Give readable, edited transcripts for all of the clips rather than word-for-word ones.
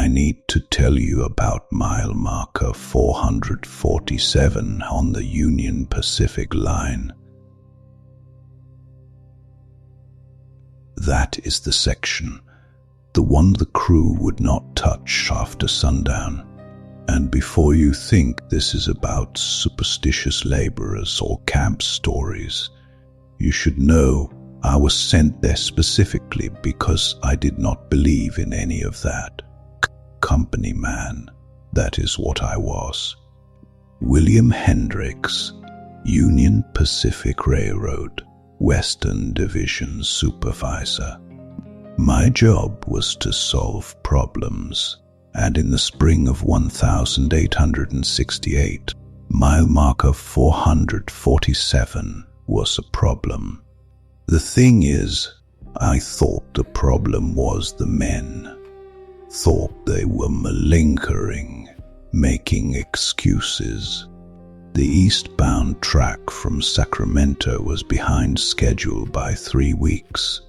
I need to tell you about mile marker 447 on the Union Pacific line. That is the section, the one the crew would not touch after sundown. And before you think this is about superstitious laborers or camp stories, you should know I was sent there specifically because I did not believe in any of that. Company man, that is what I was. William Hendricks, Union Pacific Railroad, Western Division supervisor. My job was to solve problems, and in the spring of 1868, mile marker 447 was a problem. The thing is, I thought the problem was the men. Thought they were malingering, making excuses. The eastbound track from Sacramento was behind schedule by 3 weeks,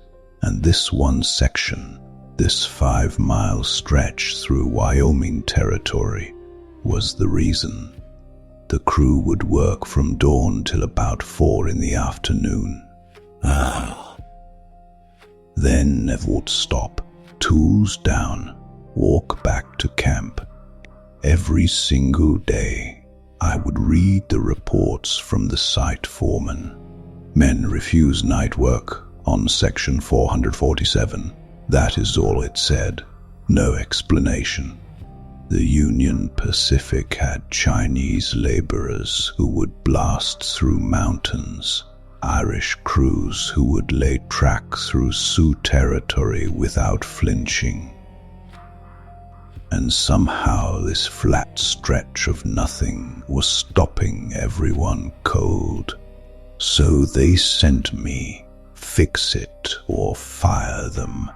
and this one section, this 5-mile stretch through Wyoming Territory, was the reason. The crew would work from dawn till about 4 in the afternoon. Then they would stop, tools down, walk back to camp. Every single day, I would read the reports from the site foreman. Men refuse night work on section 447. That is all it said. No explanation. The Union Pacific had Chinese laborers who would blast through mountains, Irish crews who would lay track through Sioux territory without flinching. And somehow this flat stretch of nothing was stopping everyone cold. So they sent me, fix it or fire them.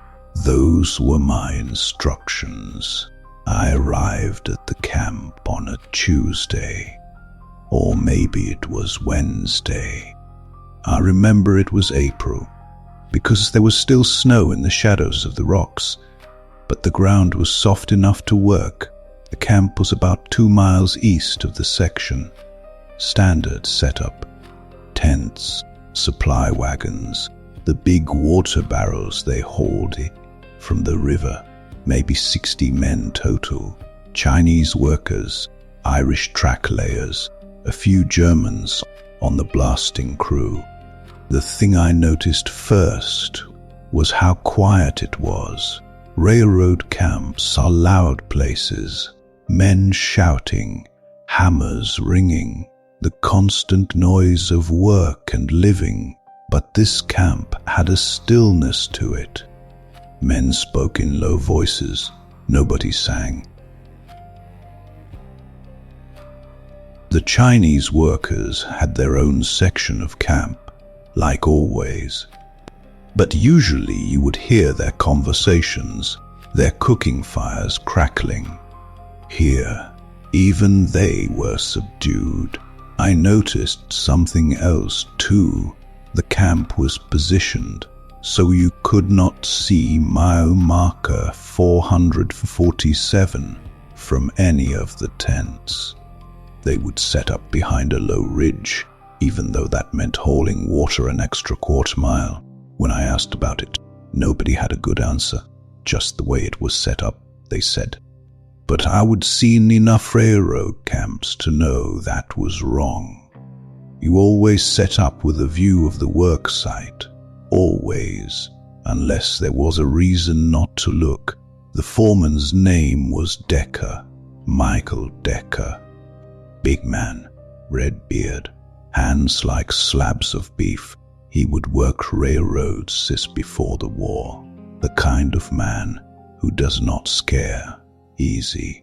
Those were my instructions. I arrived at the camp on a Tuesday, or maybe it was Wednesday. I remember it was April, because there was still snow in the shadows of the rocks, but the ground was soft enough to work. The camp was about 2 miles east of the section. Standard setup. Tents, supply wagons, the big water barrels they hauled from the river, maybe 60 men total, Chinese workers, Irish track layers, a few Germans on the blasting crew. The thing I noticed first was how quiet it was. Railroad camps are loud places, men shouting, hammers ringing, the constant noise of work and living, but this camp had a stillness to it. Men spoke in low voices, nobody sang. The Chinese workers had their own section of camp, like always. But usually you would hear their conversations, their cooking fires crackling. Here, even they were subdued. I noticed something else too. The camp was positioned so you could not see mile marker 447 from any of the tents. They would set up behind a low ridge, even though that meant hauling water an extra quarter mile. When I asked about it, nobody had a good answer. Just the way it was set up, they said. But I would seen enough railroad camps to know that was wrong. You always set up with a view of the work site. Always, unless there was a reason not to look. The foreman's name was Decker, Michael Decker. Big man, red beard, hands like slabs of beef. He would work railroads since before the war. The kind of man who does not scare easy.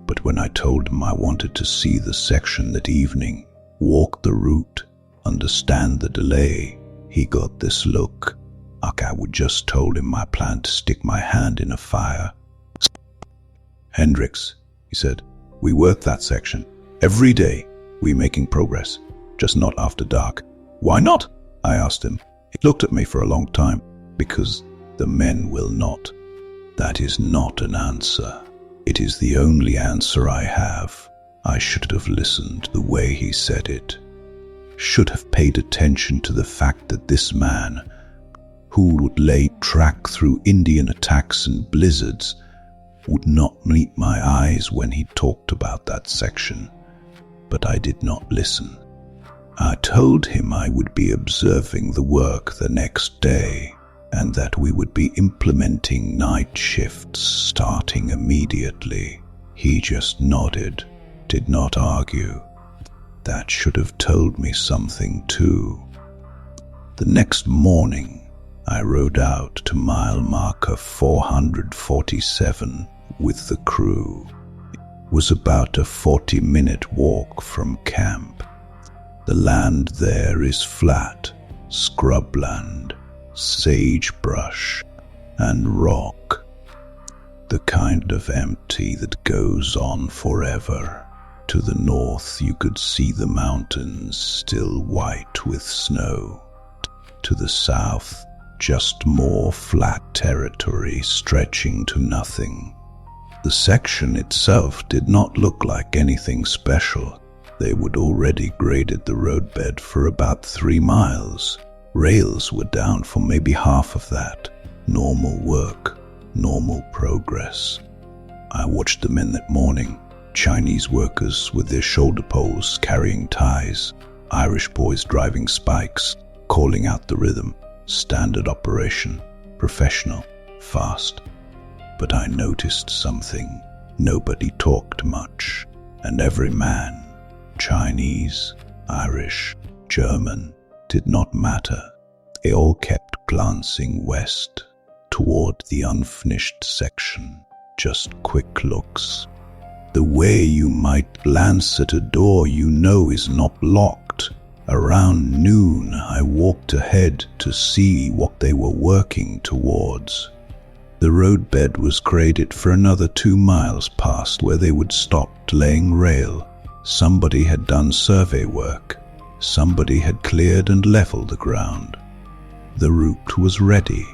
But when I told him I wanted to see the section that evening, walk the route, understand the delay, he got this look, like I would just told him my plan to stick my hand in a fire. Hendricks, he said, we work that section. Every day, we making progress, just not after dark. Why not? I asked him. He looked at me for a long time. Because the men will not. That is not an answer. It is the only answer I have. I should have listened to the way he said it. Should have paid attention to the fact that this man, who would lay track through Indian attacks and blizzards, would not meet my eyes when he talked about that section. But I did not listen. I told him I would be observing the work the next day, and that we would be implementing night shifts starting immediately. He just nodded, did not argue. That should have told me something too. The next morning, I rode out to mile marker 447 with the crew. It was about a 40-minute walk from camp. The land there is flat, scrubland, sagebrush, and rock. The kind of empty that goes on forever. To the north you could see the mountains still white with snow. To the south, just more flat territory stretching to nothing. The section itself did not look like anything special. They would already graded the roadbed for about 3 miles. Rails were down for maybe half of that. Normal work, normal progress. I watched the men that morning. Chinese workers with their shoulder poles carrying ties. Irish boys driving spikes, calling out the rhythm. Standard operation, professional, fast. But I noticed something. Nobody talked much, and every man, Chinese, Irish, German, did not matter. They all kept glancing west, toward the unfinished section, just quick looks. The way you might glance at a door you know is not locked. Around noon, I walked ahead to see what they were working towards. The roadbed was graded for another 2 miles past where they would stop laying rail. Somebody had done survey work. Somebody had cleared and leveled the ground. The route was ready.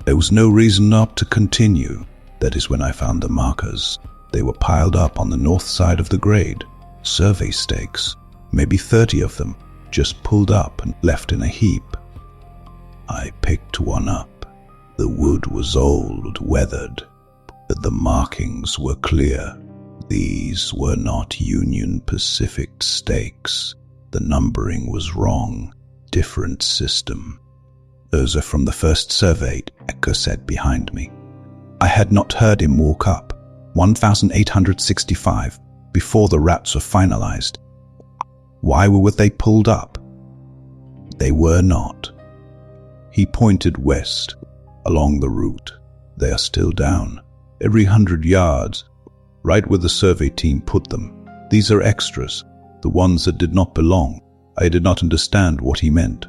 There was no reason not to continue. That is when I found the markers. They were piled up on the north side of the grade. Survey stakes, maybe 30 of them, just pulled up and left in a heap. I picked one up. The wood was old, weathered, but the markings were clear. These were not Union Pacific stakes. The numbering was wrong. Different system. Those are from the first survey, Echo said behind me. I had not heard him walk up. 1,865, before the routes were finalized. Why were they pulled up? They were not. He pointed west, along the route. They are still down, every 100 yards, right where the survey team put them. These are extras, the ones that did not belong. I did not understand what he meant.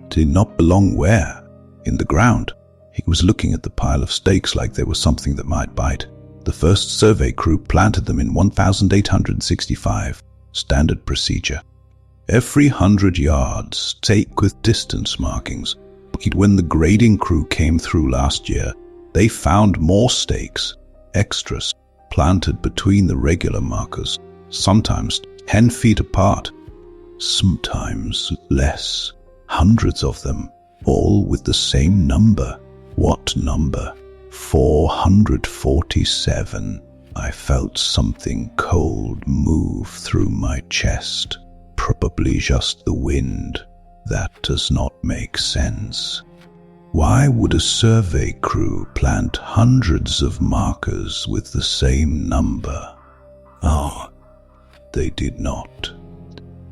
Did not belong where? In the ground. He was looking at the pile of stakes like there was something that might bite. The first survey crew planted them in 1,865. Standard procedure. Every 100 yards, stake with distance markings. When the grading crew came through last year, they found more stakes, extras, planted between the regular markers, sometimes 10 feet apart, sometimes less. Hundreds of them, all with the same number. What number? 447. I felt something cold move through my chest. Probably just the wind. That does not make sense. Why would a survey crew plant hundreds of markers with the same number? Oh, they did not.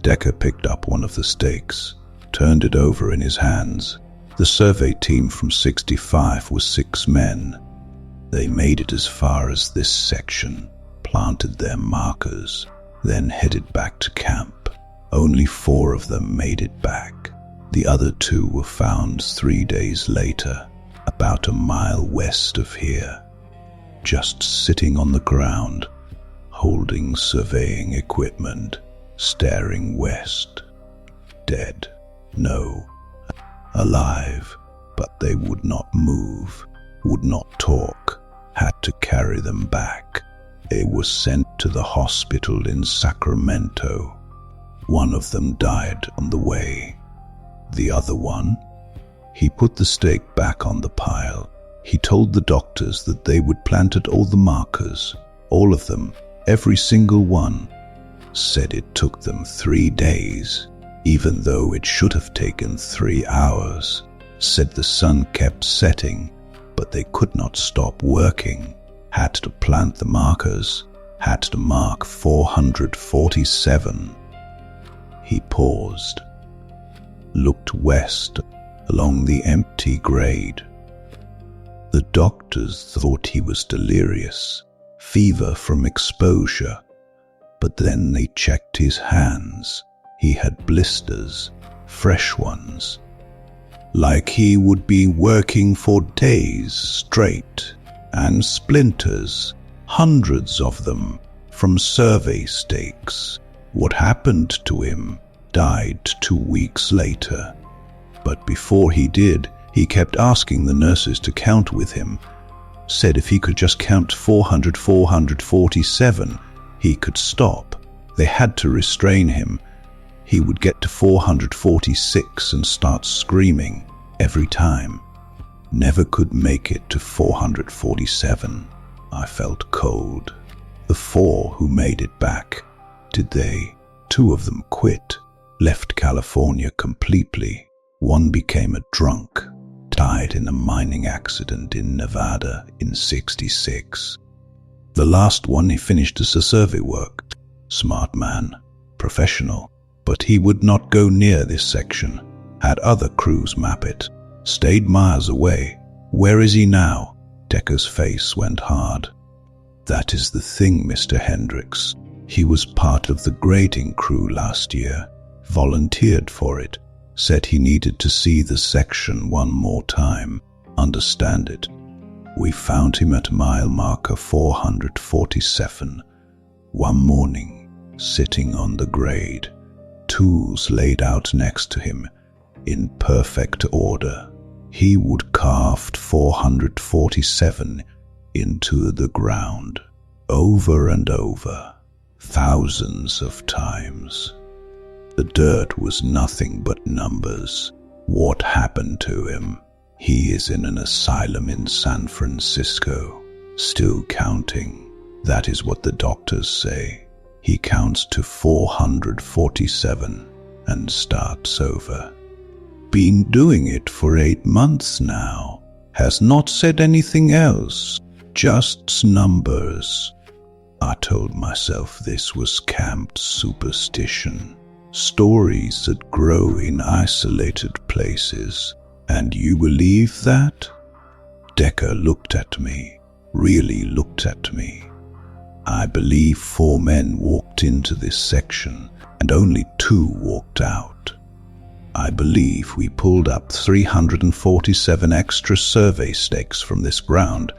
Decker picked up one of the stakes, turned it over in his hands. The survey team from 65 was 6 men. They made it as far as this section, planted their markers, then headed back to camp. Only 4 of them made it back. The other 2 were found 3 days later, about a mile west of here, just sitting on the ground, holding surveying equipment, staring west. Dead. No. Alive, but they would not move, would not talk. had to carry them back. They were sent to the hospital in Sacramento. One of them died on the way. The other one, he put the stake back on the pile. He told the doctors that they would planted all the markers, all of them, every single one. Said it took them 3 days, even though it should have taken 3 hours. Said the sun kept setting, but they could not stop working. Had to plant the markers, had to mark 447. He paused, looked west along the empty grade. The doctors thought he was delirious, fever from exposure, but then they checked his hands. He had blisters, fresh ones, like he would be working for days straight, and splinters, hundreds of them, from survey stakes. What happened to him? Died 2 weeks later. But before he did, he kept asking the nurses to count with him. Said if he could just count 447, he could stop. They had to restrain him. He would get to 446 and start screaming every time. Never could make it to 447. I felt cold. The 4 who made it back, did they? 2 of them quit, left California completely. One became a drunk, died in a mining accident in Nevada in '66. The last one, he finished as a survey work. Smart man, professional, but he would not go near this section. Had other crews map it. Stayed miles away. Where is he now? Decker's face went hard. That is the thing, Mr. Hendricks. He was part of the grading crew last year. Volunteered for it. Said he needed to see the section one more time. Understand it. We found him at mile marker 447. One morning, sitting on the grade. Tools laid out next to him, in perfect order. He would carved 447 into the ground, over and over, thousands of times. The dirt was nothing but numbers. What happened to him? He is in an asylum in San Francisco, still counting. That is what the doctors say. He counts to 447 and starts over. Been doing it for 8 months now. Has not said anything else, just numbers. I told myself this was camp superstition. Stories that grow in isolated places. And you believe that? Decker looked at me, really looked at me. I believe 4 men walked into this section and only 2 walked out. I believe we pulled up 347 extra survey stakes from this ground,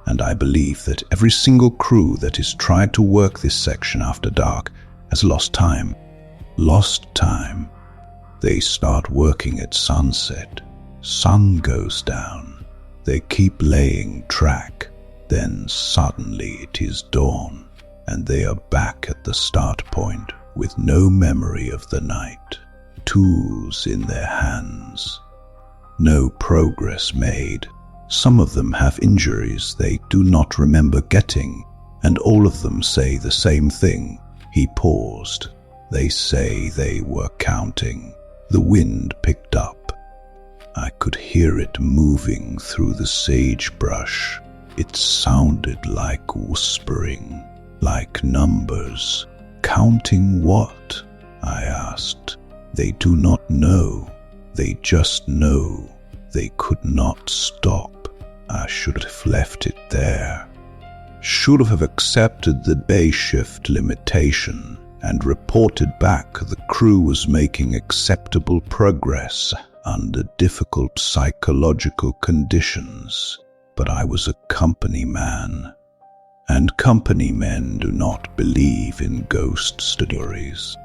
and I believe that every single crew that has tried to work this section after dark has lost time. Lost time. They start working at sunset. Sun goes down. They keep laying track. Then suddenly it is dawn, and they are back at the start point with no memory of the night. Tools in their hands. No progress made. Some of them have injuries they do not remember getting, and all of them say the same thing. He paused. They say they were counting. The wind picked up. I could hear it moving through the sagebrush. It sounded like whispering, like numbers. Counting what? I asked. They do not know. They just know. They could not stop. I should have left it there. Should have accepted the day shift limitation and reported back the crew was making acceptable progress under difficult psychological conditions. But I was a company man, and company men do not believe in ghost stories.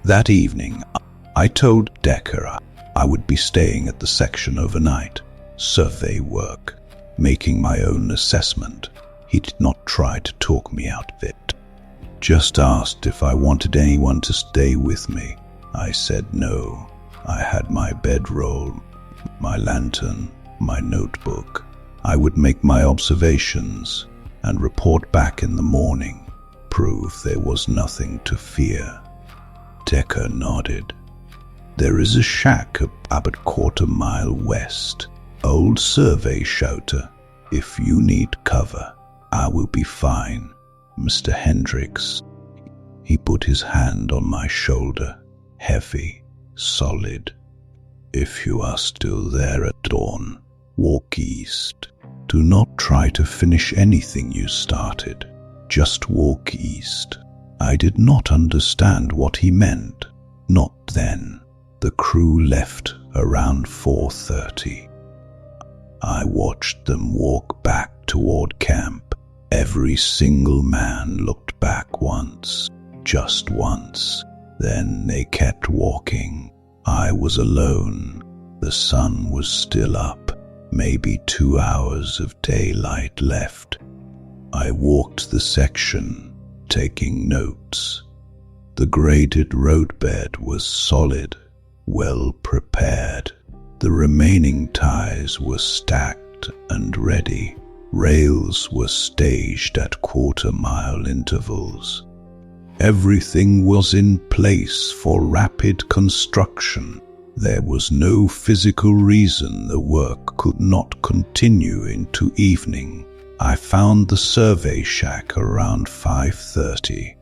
That evening, I told Decker I would be staying at the section overnight. Survey work. making my own assessment. He did not try to talk me out of it. Just asked if I wanted anyone to stay with me. I said no. I had my bedroll, my lantern, my notebook. I would make my observations and report back in the morning, prove there was nothing to fear. Decker nodded. There is a shack about a quarter-mile west. Old survey shelter. If you need cover, I will be fine, Mr. Hendricks. He put his hand on my shoulder, heavy, solid. If you are still there at dawn, walk east. Do not try to finish anything you started. Just walk east. I did not understand what he meant. Not then. The crew left around 4:30. I watched them walk back toward camp. Every single man looked back once, just once. Then they kept walking. I was alone. The sun was still up, maybe 2 hours of daylight left. I walked the section, taking notes. The graded roadbed was solid, well prepared. The remaining ties were stacked and ready. Rails were staged at quarter-mile intervals. Everything was in place for rapid construction. There was no physical reason the work could not continue into evening. I found the survey shack around 5:30.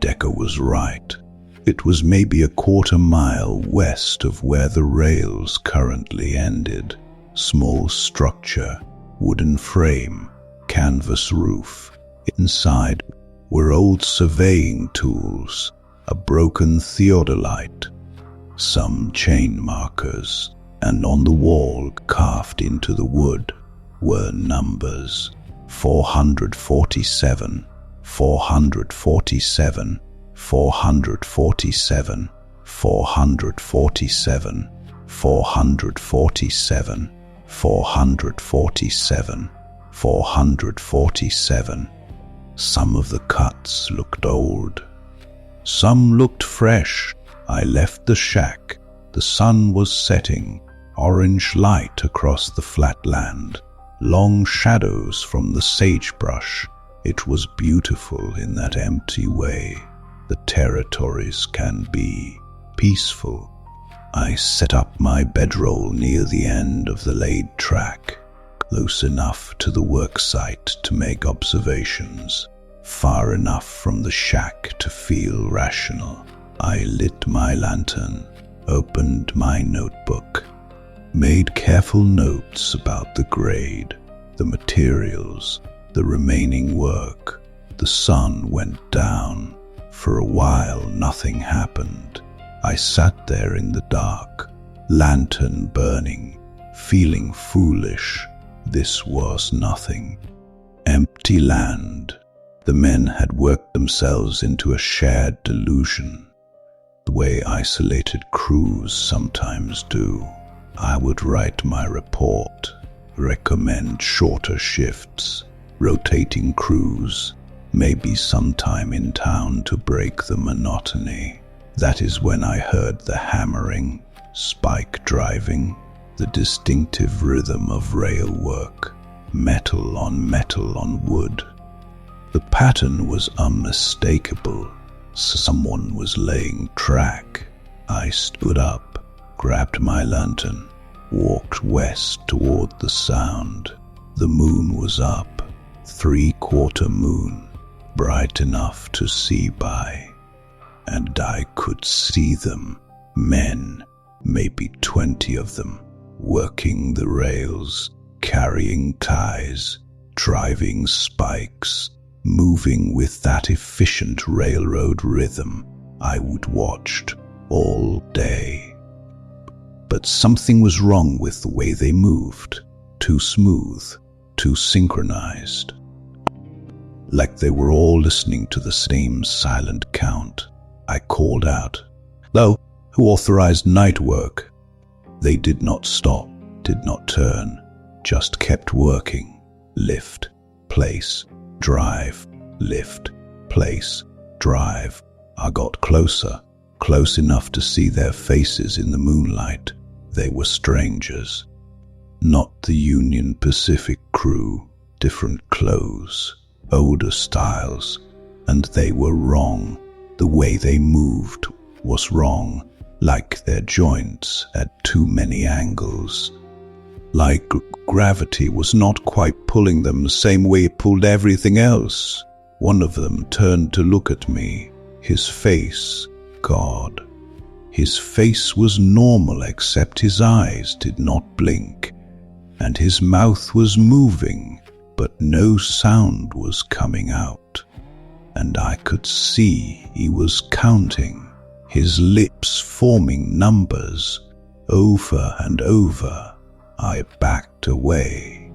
Decker was right. It was maybe a quarter-mile west of where the rails currently ended. Small structure, wooden frame, canvas roof. Inside were old surveying tools, a broken theodolite, some chain markers, and on the wall, carved into the wood, were numbers: 447, 447, 447, 447, 447, 447, 447. Some of the cuts looked old. Some looked fresh. I left the shack. The sun was setting, orange light across the flat land, long shadows from the sagebrush. It was beautiful in that empty way. The territories can be peaceful. I set up my bedroll near the end of the laid track, close enough to the work site to make observations, far enough from the shack to feel rational. I lit my lantern, opened my notebook, made careful notes about the grade, the materials, the remaining work. The sun went down. For a while, nothing happened. I sat there in the dark, lantern burning, feeling foolish. This was nothing. Empty land. The men had worked themselves into a shared delusion, the way isolated crews sometimes do. I would write my report, recommend shorter shifts, rotating crews, maybe sometime in town to break the monotony. That is when I heard the hammering, spike driving, the distinctive rhythm of rail work, metal on wood. The pattern was unmistakable. Someone was laying track. I stood up, grabbed my lantern, walked west toward the sound. The moon was up, 3/4 moon, bright enough to see by. And I could see them, men, maybe 20 of them, working the rails, carrying ties, driving spikes, moving with that efficient railroad rhythm I would watched all day. But something was wrong with the way they moved, too smooth, too synchronized. Like they were all listening to the same silent count. I called out, "Hello, who authorized night work?" They did not stop, did not turn, just kept working. lift, place, drive, lift, place, drive. I got closer, close enough to see their faces in the moonlight. They were strangers. Not the Union Pacific crew, different clothes, older styles, and they were wrong. The way they moved was wrong, like their joints had too many angles. Like gravity was not quite pulling them the same way it pulled everything else. One of them turned to look at me. His face, God. His face was normal except his eyes did not blink, and his mouth was moving, but no sound was coming out. And I could see he was counting, his lips forming numbers, over and over. I backed away,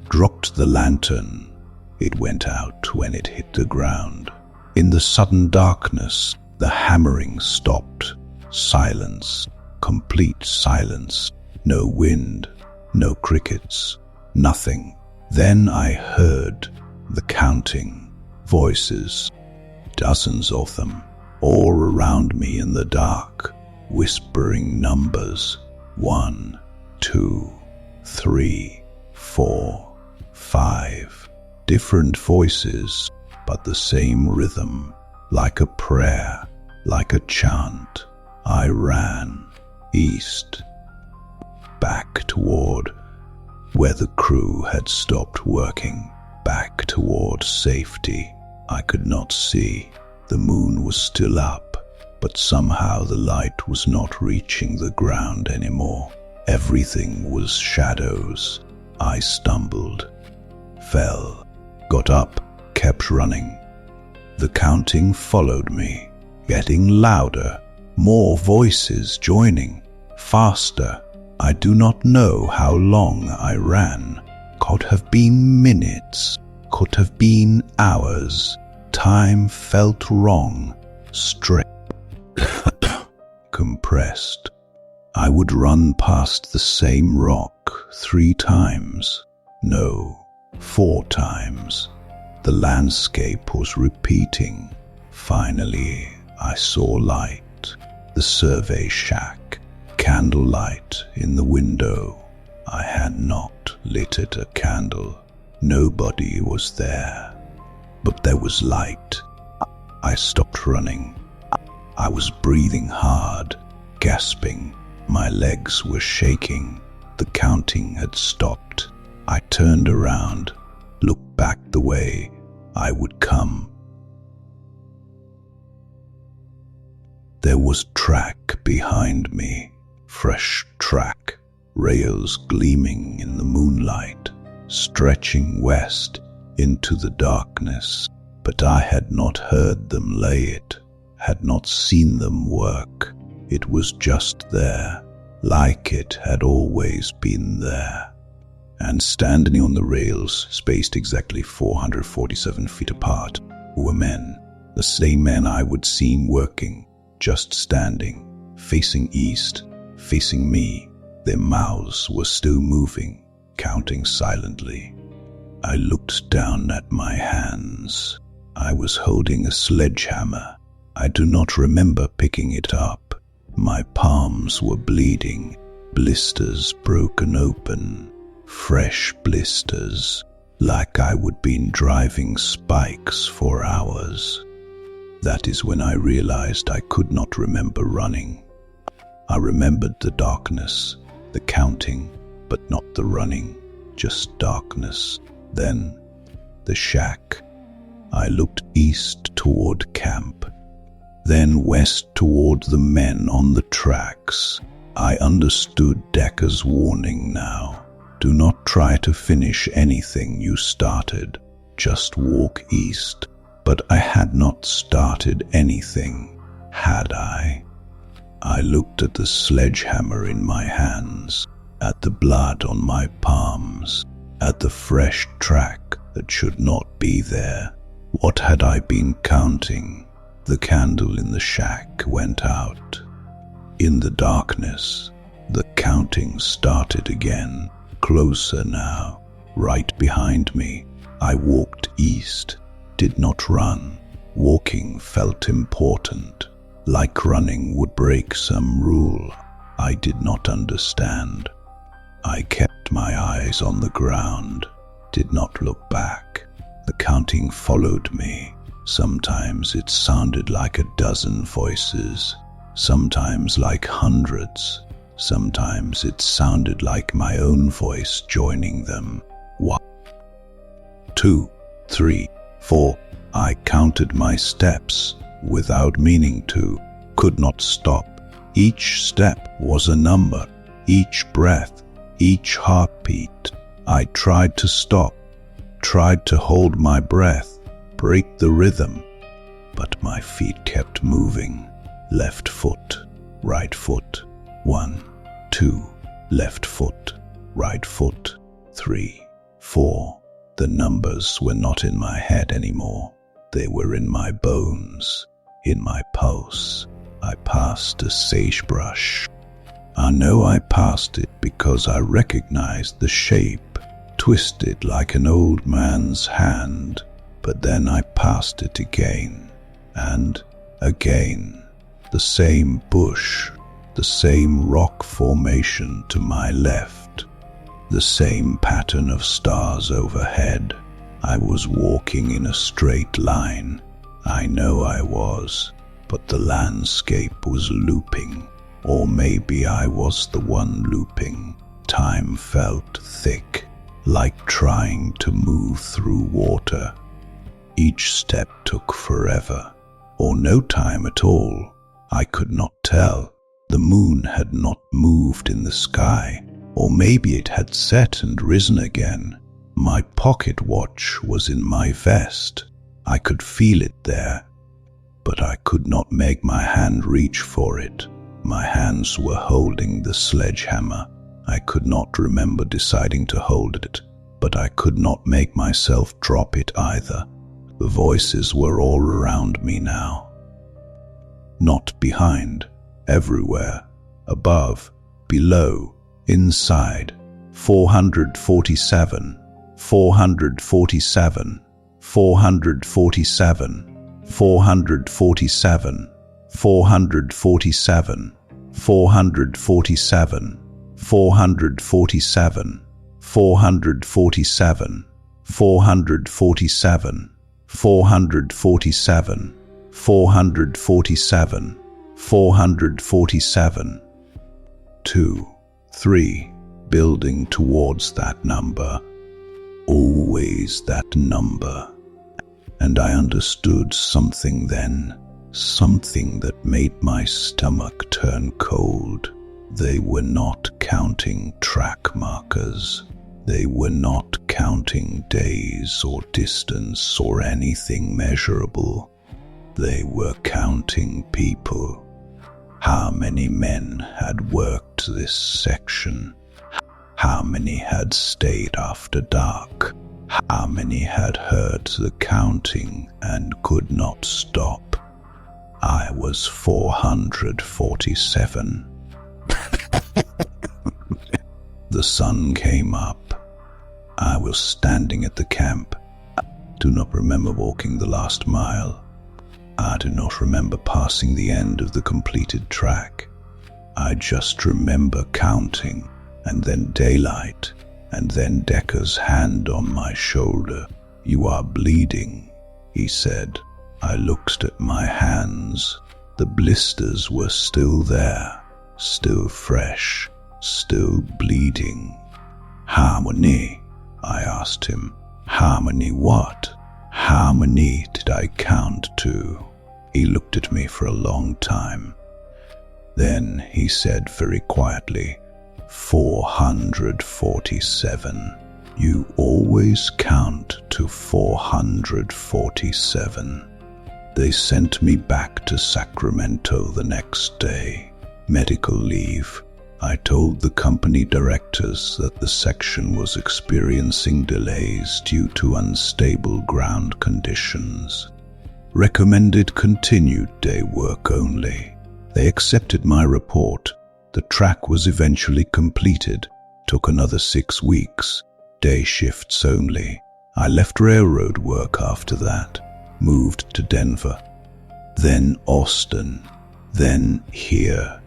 dropped the lantern. It went out when it hit the ground. In the sudden darkness, the hammering stopped. Silence, complete silence. No wind, no crickets, nothing. Then I heard the counting, voices, dozens of them, all around me in the dark, whispering numbers. 1, 2, 3, 4, 5. Different voices, but the same rhythm, like a prayer, like a chant. I ran east, back toward where the crew had stopped working, back toward safety. I could not see. The moon was still up, but somehow the light was not reaching the ground anymore. Everything was shadows. I stumbled, fell, got up, kept running. The counting followed me, getting louder, more voices joining, faster. I do not know how long I ran. Could have been minutes, could have been hours. Time felt wrong, strict, compressed. I would run past the same rock 3 times. No, 4 times. The landscape was repeating. Finally, I saw light. The survey shack, candlelight in the window. I had not lit a candle. Nobody was there. But there was light. I stopped running. I was breathing hard, gasping. My legs were shaking. The counting had stopped. I turned around, looked back the way I would come. There was track behind me, fresh track, rails gleaming in the moonlight, stretching west into the darkness. But I had not heard them lay it, had not seen them work. It was just there, like it had always been there. And standing on the rails, spaced exactly 447 feet apart, were men, the same men I would seen working, just standing, facing east, facing me. Their mouths were still moving, counting silently. I looked down at my hands. I was holding a sledgehammer. I do not remember picking it up. My palms were bleeding, blisters broken open, fresh blisters, like I would been driving spikes for hours. That is when I realized I could not remember running. I remembered the darkness, the counting, but not the running, just darkness. Then, the shack. I looked east toward camp, then west toward the men on the tracks. I understood Decker's warning now. Do not try to finish anything you started. Just walk east. But I had not started anything, had I? I looked at the sledgehammer in my hands, at the blood on my palms, at the fresh track that should not be there. What had I been counting? The candle in the shack went out. In the darkness, the counting started again, closer now, right behind me. I walked east, did not run. Walking felt important, like running would break some rule I did not understand. I kept my eyes on the ground, did not look back. The counting followed me. Sometimes it sounded like a dozen voices, sometimes like hundreds. Sometimes it sounded like my own voice joining them. 1, 2, 3, 4. I counted my steps without meaning to, could not stop. Each step was a number, each breath, each heartbeat. I tried to stop, tried to hold my breath, break the rhythm, but my feet kept moving. Left foot, right foot, 1, 2, left foot, right foot, 3, 4. The numbers were not in my head anymore. They were in my bones, in my pulse. I passed a sagebrush. I know I passed it because I recognized the shape, twisted like an old man's hand. But then I passed it again, and again. The same bush, the same rock formation to my left, the same pattern of stars overhead. I was walking in a straight line. I know I was, but the landscape was looping, or maybe I was the one looping. Time felt thick, like trying to move through water. Each step took forever, or no time at all. I could not tell. The moon had not moved in the sky, or maybe it had set and risen again. My pocket watch was in my vest. I could feel it there, but I could not make my hand reach for it. My hands were holding the sledgehammer. I could not remember deciding to hold it, but I could not make myself drop it either. The voices were all around me now. Not behind, everywhere, above, below, inside. 447, 447, 447, 447, 447, 447, 447, 447, 447, 447, 447, 447, 2, 3, building towards that number, always that number. And I understood something then, something that made my stomach turn cold. They were not counting track markers. They were not counting days or distance or anything measurable. They were counting people. How many men had worked this section? How many had stayed after dark? How many had heard the counting and could not stop? I was 447. The sun came up. I was standing at the camp. I do not remember walking the last mile. I do not remember passing the end of the completed track. I just remember counting, and then daylight, and then Decker's hand on my shoulder. "You are bleeding," he said. I looked at my hands. The blisters were still there, still fresh, still bleeding. "How many?" I asked him. "How many what? How many did I count to?" He looked at me for a long time. Then he said very quietly, 447. You always count to 447. They sent me back to Sacramento the next day. Medical leave. I told the company directors that the section was experiencing delays due to unstable ground conditions. Recommended continued day work only. They accepted my report. The track was eventually completed. Took another 6 weeks. day shifts only. I left railroad work after that, moved to Denver, then Austin, then here.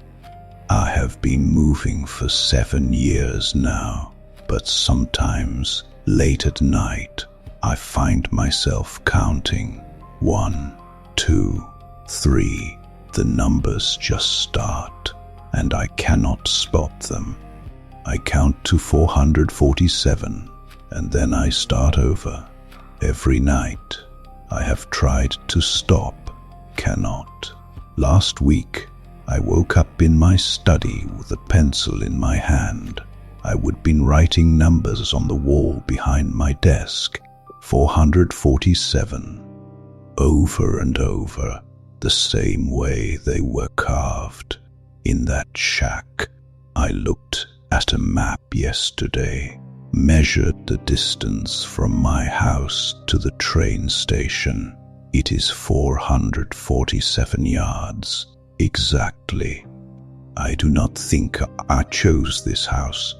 I have been moving for 7 years now, but sometimes, late at night, I find myself counting 1, 2, 3. The numbers just start, and I cannot stop them. I count to 447, and then I start over. Every night, I have tried to stop, cannot. Last week, I woke up in my study with a pencil in my hand. I would been writing numbers on the wall behind my desk. 447. Over and over, the same way they were carved. In that shack, I looked at a map yesterday, measured the distance from my house to the train station. It is 447 yards. Exactly. I do not think I chose this house.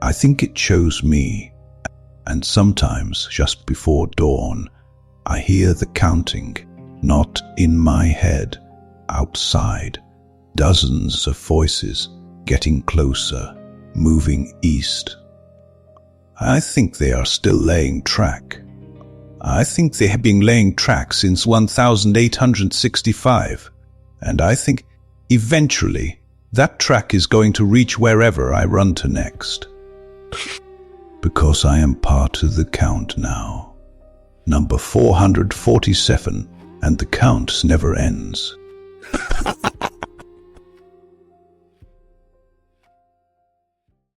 I think it chose me. And sometimes, just before dawn, I hear the counting, not in my head, outside. Dozens of voices getting closer, moving east. I think they are still laying track. I think they have been laying track since 1865. And I think eventually that track is going to reach wherever I run to next. Because I am part of the count now. Number 447, and the count never ends.